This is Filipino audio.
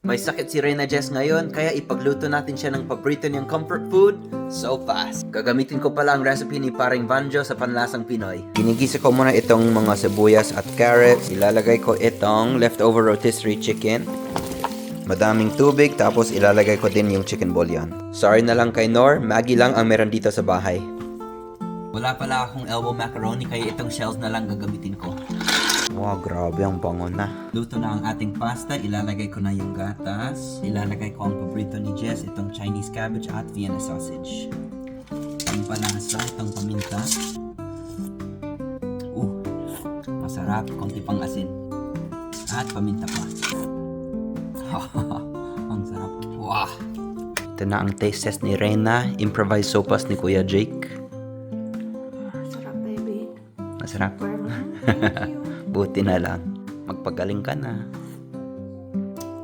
May sakit si Reyna Jess ngayon, kaya ipagluto natin siya ng paborito niyang comfort food, sopas. Gagamitin ko pala ang recipe ni Paring Vanjo sa panlasang Pinoy. Ginigisa ko muna itong mga sibuyas at carrots. Ilalagay ko itong leftover rotisserie chicken. Madaming tubig, tapos ilalagay ko din yung chicken bouillon. Sorry na lang kay Nor, Maggie lang ang meron dito sa bahay. Wala pala akong elbow macaroni, kaya itong shells na lang gagamitin ko. Wow, grabe ang bango na. Luto na ang ating pasta. Ilalagay ko na yung gatas. Ilalagay ko ang paborito ni Jess, itong Chinese cabbage at Vienna sausage. Pampalasa, itong paminta. Masarap. Konti pang asin. At paminta pa. Ang sarap. Wow! Ito na ang taste test ni Reyna. Improvised sopas ni Kuya Jake. Masarap, baby. Masarap. Thank you. Buti na lang. Magpagaling ka na.